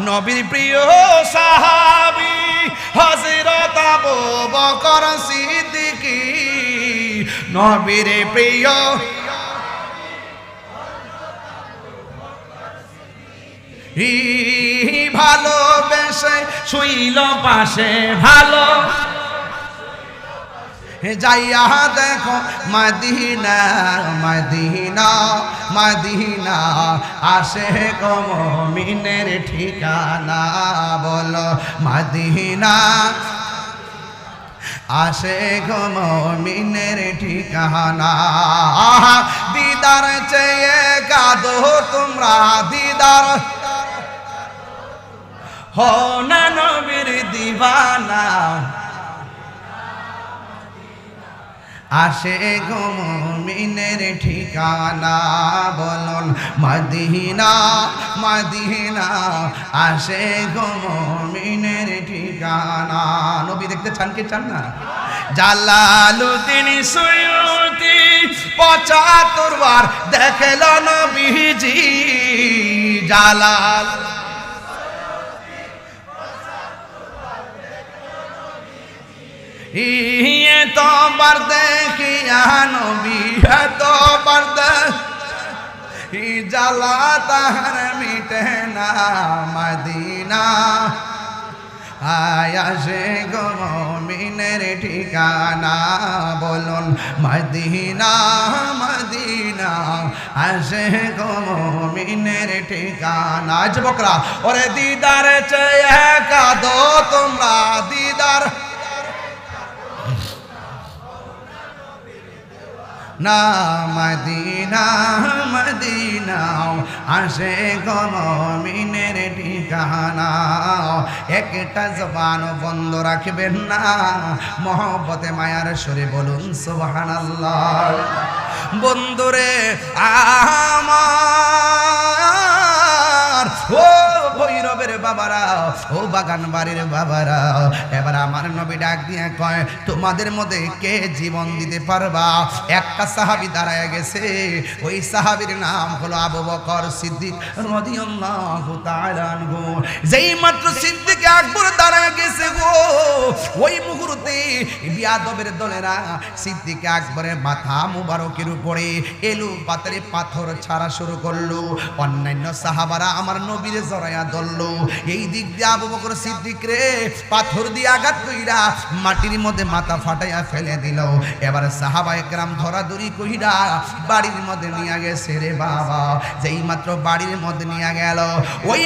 নবীর প্রিয় সাহাবী হযরত আবু বকর সিদ্দিক, নবীর প্রিয় ভালোবেসে শুইল পাশে, ভালো যাইয়া দেখো মদিনা মদিনা মদিনা, আশিক মুমিনের ঠিকানা, বলো মদিনা আশিক মুমিনের ঠিকানা। দিদার চেয়ে কাঁদো তোমরা, দিদার হো না নবীর দিওয়ানা, আশিক মুমিনের ঠিকানা, বলুন মদিনা মদিনা, আশিক মুমিনের ঠিকানা। নবী দেখতে চান কি চান না? জালালউদ্দিন সুয়ুতি ৭৫ বার দেখল নবীজি, জালাল তো বার দেখিয়া নবী, তো বার দেখি জ্বালা তাহার মিটে না, মদিনা আশিক মুমিনের ঠিকানা, বলুন মদিনা মদিনা, আশিক মুমিনের ঠিকানা। যুবকরা ওরে দিদার চেয়ে কাঁদো তোমরা, দিদার না মদিনা মদিনা, আশিক মুমিনের ঠিকানা। একটা জবান বন্ধ রাখবেন না, মহব্বতে মায়ার সুরে বলুন সুবহানাল্লাহ। বন্ধুরে আমার, ও ভৈরবের বাবারা, ও বাগান বাড়ির বাবারা, এবার আমার নবী ডাক দিয়ে কয়, তোমাদের মধ্যে কে জীবন দিতে পারবা? একটা সাহাবী দাঁড়ায় গেছে, ওই সাহাবীর নাম হলো আবু বকর সিদ্দিক রাদিয়াল্লাহু তাআলা আনহু। যেই মাত্র সিদ্দিক আকবর দাঁড়ায় গেছে গো, ওই মুহূর্তে বিয়াদবের দলেরা সিদ্দিক আকবরের মাথা মুবারকের উপরে এলু পাতারে পাথর ছাড়া শুরু করলো। অন্যান্য সাহাবারা আমার নবীরে জড়ায়া ধরলো। এই দিক দিয়ে আবু বকর সিদ্দিক রে পাথর দিয়ে আঘাত কইরা মাটির মধ্যে মাথা ফাটাইয়া ফেলে দিল। এবার সাহাবায়ে কেরাম ধরাধরি কইরা বাড়ির মধ্যে নিয়ে গেছে রে বাবা। যেই মাত্র বাড়ির মধ্যে নিয়ে গেল, ওই